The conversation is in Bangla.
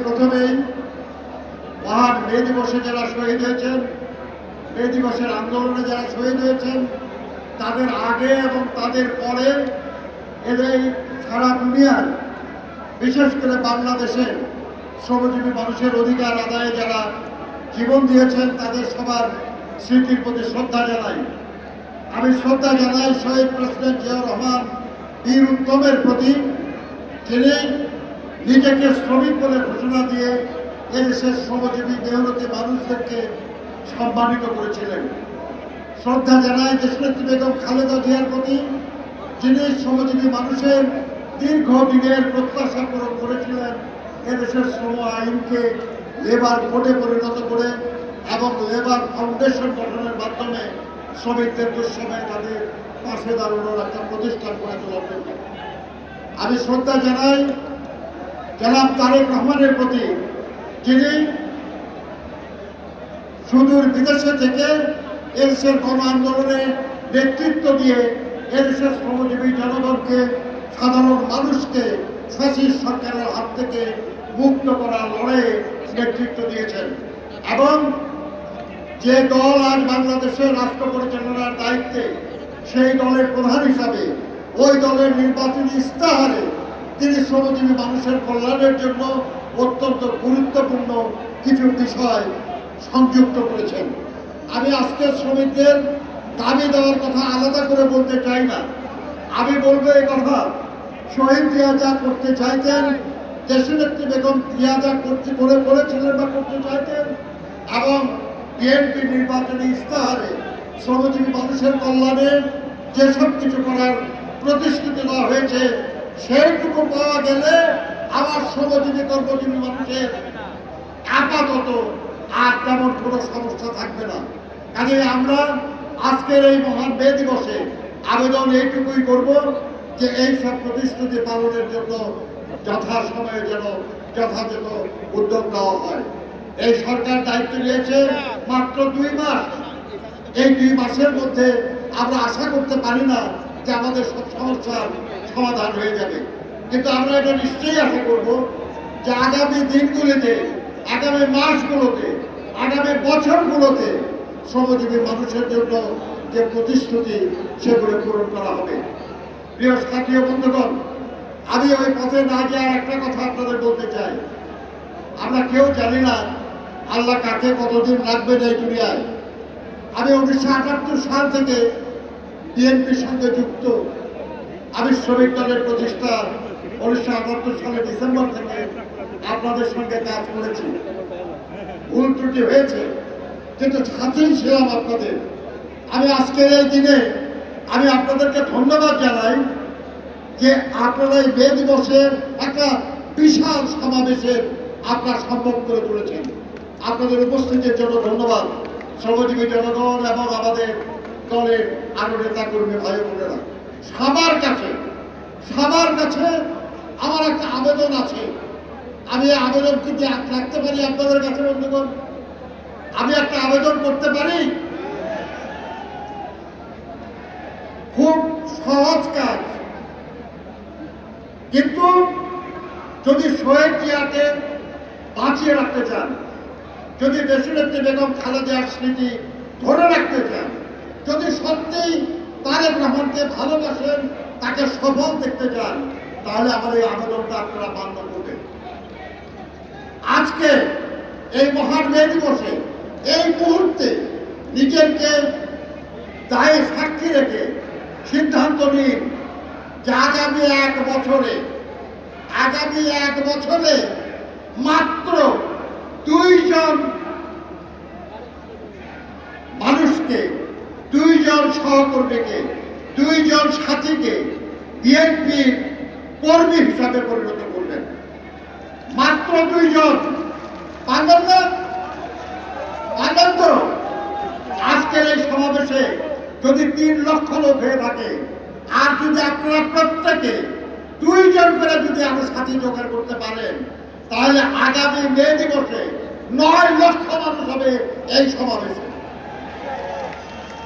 প্রথমেই মহান মে দিবসে যারা শহীদ হয়েছেন, মে দিবসের আন্দোলনে যারা শহীদ হয়েছেন, তাদের আগে এবং তাদের পরে এই সারা দুনিয়ার, বিশেষ করে বাংলাদেশের শ্রমজীবী মানুষের অধিকার আদায়ে যারা জীবন দিয়েছেন, তাদের সবার স্মৃতির প্রতি শ্রদ্ধা জানাই। আমি শ্রদ্ধা জানাই শহীদ প্রেসিডেন্ট জিয়াউর রহমান বীর উত্তমের প্রতি, যিনি নিজেকে শ্রমিক বলে ঘোষণা দিয়ে এদেশের শ্রমজীবী মেহনতি মানুষদেরকে সম্মানিত করেছিলেন। শ্রদ্ধা জানাই দেশনেত্রী বেগম খালেদা জিয়ার প্রতি, যিনি শ্রমজীবী মানুষের দীর্ঘদিনের প্রত্যাশা পূরণ করেছিলেন এদেশের শ্রম আইনকে লেবার কোডে পরিণত করে এবং লেবার ফাউন্ডেশন গঠনের মাধ্যমে শ্রমিকদের দুঃসময়ে তাদের পাশে দাঁড়ানোর একটা প্রতিষ্ঠান করে তোলার জন্য। আমি শ্রদ্ধা জানাই জনাব তারেক রহমানের প্রতি, যিনি সুদূর বিদেশে থেকে এদেশের গণ আন্দোলনে নেতৃত্ব দিয়ে এদেশের শ্রমজীবী জনগণকে, সাধারণ মানুষকে ফ্যাসিস্ট সরকারের হাত থেকে মুক্ত করার লড়াইয়ে নেতৃত্ব দিয়েছেন এবং যে দল আজ বাংলাদেশের রাষ্ট্র পরিচালনার দায়িত্বে, সেই দলের প্রধান হিসাবে ওই দলের নির্বাচনী ইস্তাহারে তিনি শ্রমজীবী মানুষের কল্যাণের জন্য অত্যন্ত গুরুত্বপূর্ণ কিছু বিষয় সংযুক্ত করেছেন। আমি আজকে শ্রমিকদের দাবি দেওয়ার কথা আলাদা করে বলতে চাই না। আমি বলবো এই কথা, শহীদ জিয়া যা করতে চাইতেন, দেশনেত্রী বেগম জিয়া যা করেছিলেন বা করতে চাইতেন, এবং বিএনপি নির্বাচনী ইস্তাহারে শ্রমজীবী মানুষের কল্যাণে যেসব কিছু করার প্রতিশ্রুতি দেওয়া হয়েছে, সেইটুকু পাওয়া গেলে আমার শ্রমজীবী কর্মজীবী মানুষের আপাতত আর তেমন কোনো সমস্যা থাকবে না। কাজে আমরা আজকের এই মহান মে দিবসে আবেদন এইটুকুই করব যে এই সব প্রতিশ্রুতি পালনের জন্য যথাসময়ে যেন যথাযথ উদ্যোগ নেওয়া হয়। এই সরকার দায়িত্ব নিয়েছে মাত্র 2 মাস। এই 2 মাসের মধ্যে আমরা আশা করতে পারি না যে আমাদের সব সমস্যার সমাধান হয়ে যাবে, কিন্তু আমরা এটা নিশ্চয়ই আশা করব যে আগামী দিনগুলিতে, আগামী মাসগুলোতে, আগামী বছরগুলোতে শ্রমজীবী মানুষের জন্য যে প্রতিশ্রুতি, সেগুলো পূরণ করা হবে। প্রিয় সাথী বন্ধুগণ, আমি ওই পথে না যাওয়ার একটা কথা আপনাদের বলতে চাই। আমরা কেউ জানি না আল্লাহ কাকে কতদিন রাখবেন এই দুনিয়ায়। আমি 1978 সাল থেকে বিএনপির সঙ্গে যুক্ত। আমি শ্রমিক দলের প্রতিষ্ঠা 1978 সালের ডিসেম্বর থেকে আপনাদের সঙ্গে কাজ করেছি। ভুল ত্রুটি হয়েছে, কিন্তু সাথেই ছিলাম আপনাদের। আমি আজকের এই দিনে আমি আপনাদেরকে ধন্যবাদ জানাই যে আপনারা এই মে দিবসের একটা বিশাল সমাবেশের আপনারা সম্ভব করে তুলেছেন। আপনাদের উপস্থিতির জন্য ধন্যবাদ শ্রমজীবী জনগণ এবং আমাদের দলের আরো নেতা কর্মী ভাই বোনেরা। সবার কাছে আমার একটা আবেদন আছে। আমি আবেদন কি রাখতে পারি আপনাদের কাছে বন্ধুগণ? আমি একটা আবেদন করতে পারি। খুব সহজ কাজ, কিন্তু যদি শহীদ জিয়াকে বাঁচিয়ে রাখতে চান, যদি দেশনেত্রী বেগম খালেদার স্মৃতি ধরে রাখতে চান, যদি সত্যিই তারেক রহমানকে ভালোবাসেন, তাকে সফল দেখতে চান, তাহলে আমার এই আবেদনটা আপনারা মান্য করবেন। আজকে এই মহান মে দিবসে, এই মুহূর্তে নিজেকে দায়ে সাক্ষী রেখে সিদ্ধান্ত নিন যে আগামী এক বছরে মাত্র 2 জন মানুষকে, 2 জন সহকর্মীকে, 2 জন সাথীকে বিএনপির কর্মী হিসাবে পরিণত করবেন। মাত্র 2 জন। পারবেন না? পারবেন তো? আজকের এই সমাবেশে যদি 3 লক্ষ লোক হয়ে থাকে, আর যদি আপনারা প্রত্যেকে 2 জন করে যদি আরো সাথী জোগাড় করতে পারেন, তাহলে আগামী মে দিবসে 9 লক্ষ মানুষ হবে এই সমাবেশে।